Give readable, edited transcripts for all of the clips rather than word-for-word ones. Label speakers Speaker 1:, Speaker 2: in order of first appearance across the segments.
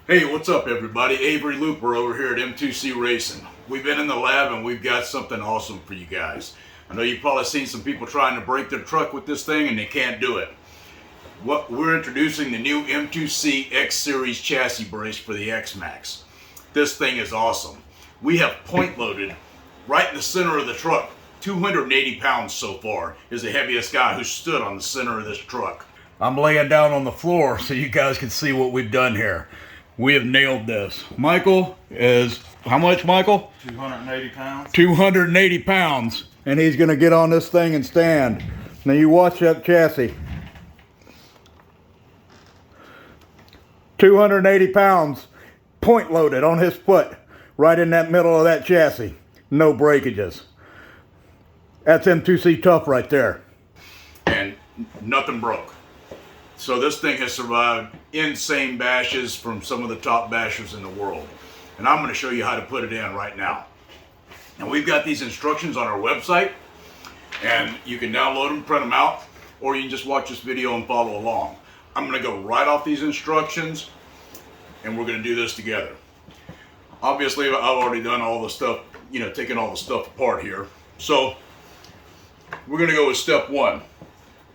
Speaker 1: Hey, what's up everybody? Avery Looper over here at M2C Racing. We've been in the lab and we've got something awesome for you guys. I know you've probably seen some people trying to break their truck with this thing and they can't do it. We're introducing the new M2C X Series chassis brace for the X-Max. This thing is awesome. We have point loaded right in the center of the truck. 280 pounds so far is the heaviest guy who stood on the center of this truck. I'm laying down on the floor so you guys can see what we've done here. We have nailed this. Michael is, how much, Michael?
Speaker 2: 280 pounds.
Speaker 1: 280 pounds. And he's gonna get on this thing and stand. Now you watch that chassis. 280 pounds, point loaded on his foot, right in that middle of that chassis. No breakages. That's M2C tough right there. And nothing broke. So this thing has survived insane bashes from some of the top bashers in the world. And I'm going to show you how to put it in right now. And we've got these instructions on our website. And you can download them, print them out, or you can just watch this video and follow along. I'm going to go right off these instructions, and we're going to do this together. Obviously, I've already done all the stuff, taking all the stuff apart here. So we're going to go with step one.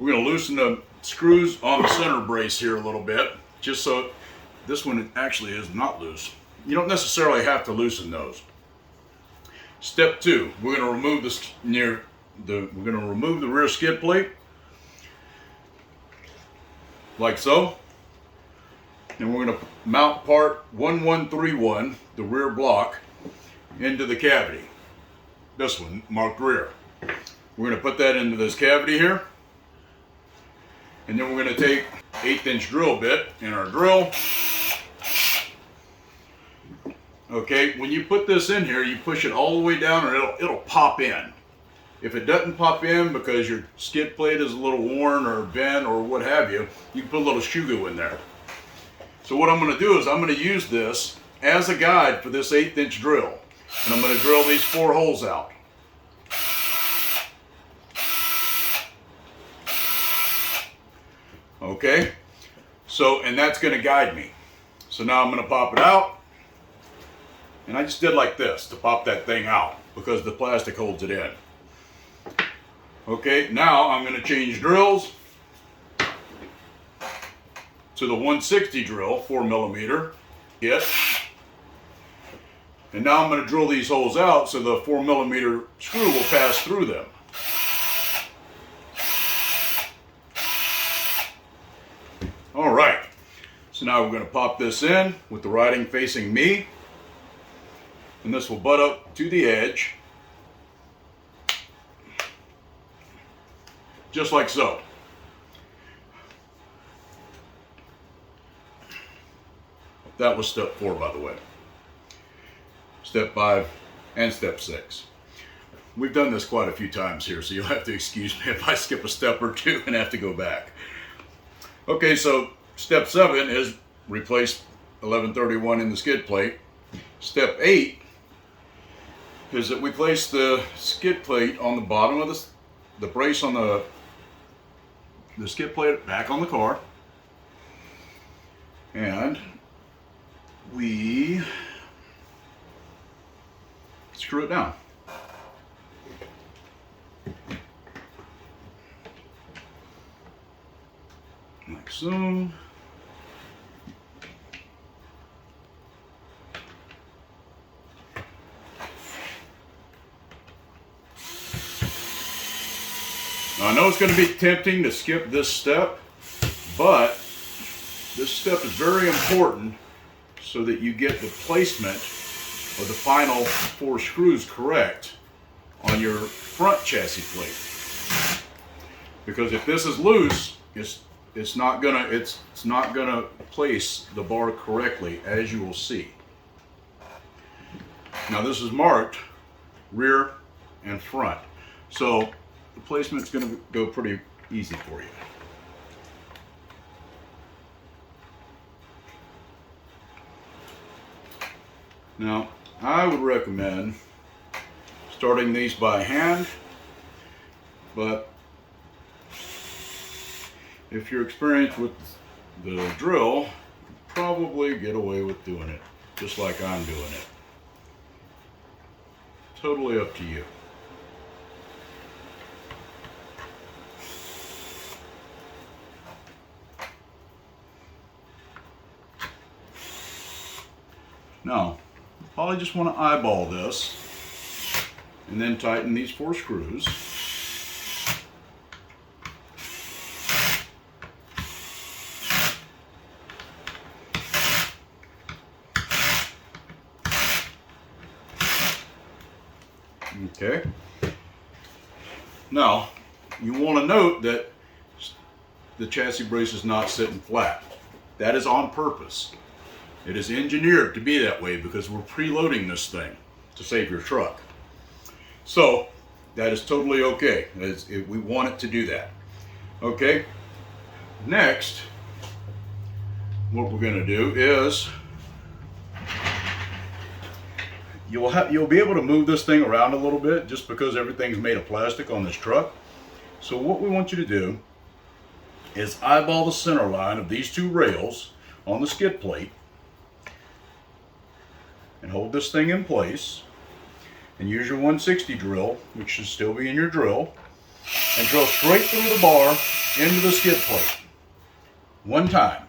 Speaker 1: We're going to loosen the screws on the center brace here a little bit, just so this one actually is not loose. You don't necessarily have to loosen those. Step two, we're going to remove the rear skid plate, like so, and we're going to mount part 1131, the rear block, into the cavity. This one marked rear. We're going to put that into this cavity here. And then we're going to take 1/8" drill bit in our drill. Okay, when you put this in here, you push it all the way down or it'll pop in. If it doesn't pop in because your skid plate is a little worn or bent or what have you, you can put a little shoe glue in there. So what I'm going to do is I'm going to use this as a guide for this 1/8" drill. And I'm going to drill these 4 holes out. Okay, so, and that's going to guide me. So now I'm going to pop it out. And I just did like this to pop that thing out because the plastic holds it in. Okay, now I'm going to change drills to the 160 drill, 4mm hit. And now I'm going to drill these holes out so the 4mm screw will pass through them. All right, so now we're going to pop this in with the writing facing me, and this will butt up to the edge, just like so. That was step 4, by the way. Step 5 and step 6. We've done this quite a few times here, so you'll have to excuse me if I skip a step or two and have to go back. Okay, so step 7 is replace 1131 in the skid plate. Step 8 is that we place the skid plate on the bottom of the brace on the skid plate back on the car. And we screw it down. Like so. Now I know it's going to be tempting to skip this step, but this step is very important so that you get the placement of the final 4 screws correct on your front chassis plate. Because if this is loose, it's not gonna place the bar correctly, as you will see. Now this is marked rear and front, so the placement's gonna go pretty easy for you. Now I would recommend starting these by hand, but if you're experienced with the drill,
Speaker 2: probably get away with doing it just like I'm doing it. Totally up to you. Now, you probably just want to eyeball this and then tighten these 4 screws. Okay. Now, you want to note that the chassis brace is not sitting flat. That is on purpose. It is engineered to be that way because we're preloading this thing to save your truck. So, that is totally okay. We want it to do that. Okay. Next, what we're going to do is you'll be able to move this thing around a little bit just because everything's made of plastic on this truck. So what we want you to do is eyeball the center line of these 2 rails on the skid plate and hold this thing in place and use your 160 drill, which should still be in your drill, and drill straight through the bar into the skid plate 1 time.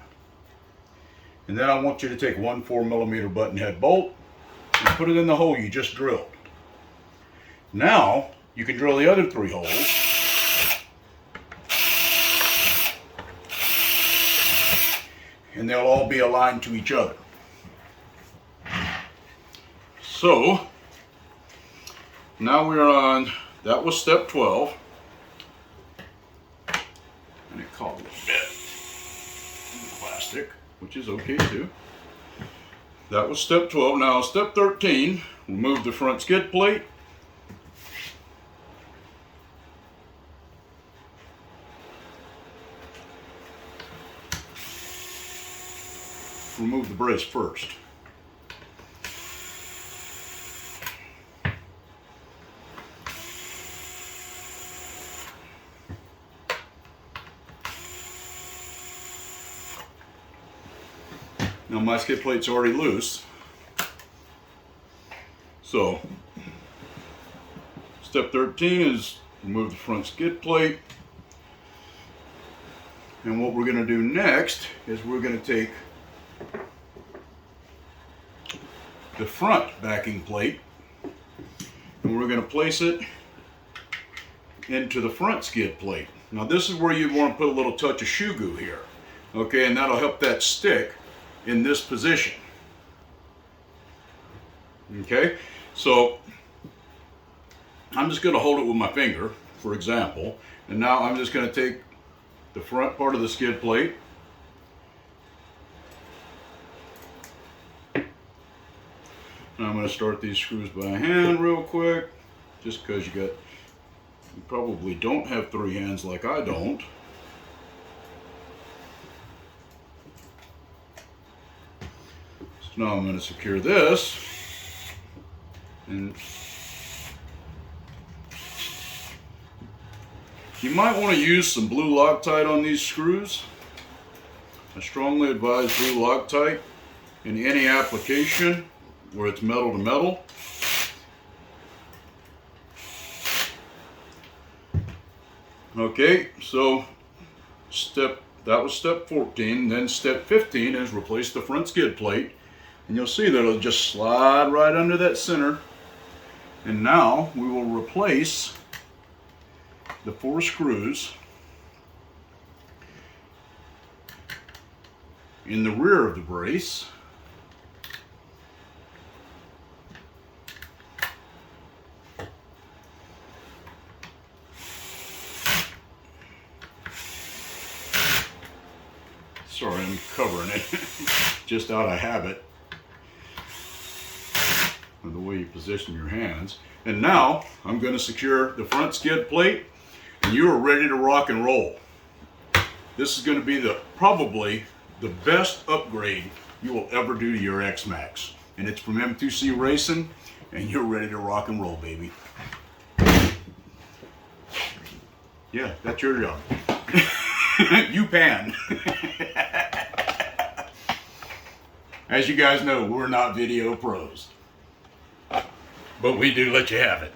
Speaker 2: And then I want you to take 1 4mm button head bolt and put it in the hole you just drilled. Now you can drill the other 3 holes and they'll all be aligned to each other. So now we're on, that was step 12, and it caught a little bit in plastic, which is okay too. That was step 12. Now step 13, remove the front skid plate. Remove the brace first. Now my skid plate's already loose. So step 13 is remove the front skid plate. And what we're going to do next is we're going to take the front backing plate and we're going to place it into the front skid plate. Now this is where you want to put a little touch of shoe goo here. Okay, and that'll help that stick in this position. Okay, so I'm just going to hold it with my finger, for example, and now I'm just going to take the front part of the skid plate and I'm going to start these screws by hand real quick, just because you probably don't have 3 hands like I don't. So now I'm going to secure this, and you might want to use some blue Loctite on these screws. I strongly advise blue Loctite in any application where it's metal to metal. Okay, so that was step 14. Then step 15 is replace the front skid plate. And you'll see that it'll just slide right under that center. And now we will replace the 4 screws in the rear of the brace. Sorry, I'm covering it just out of habit of the way you position your hands. And now I'm going to secure the front skid plate and you are ready to rock and roll. This is going to be probably the best upgrade you will ever do to your X-Max. And it's from M2C Racing, and you're ready to rock and roll, baby. Yeah, that's your job. You pan. As you guys know, we're not video pros. But we do let you have it.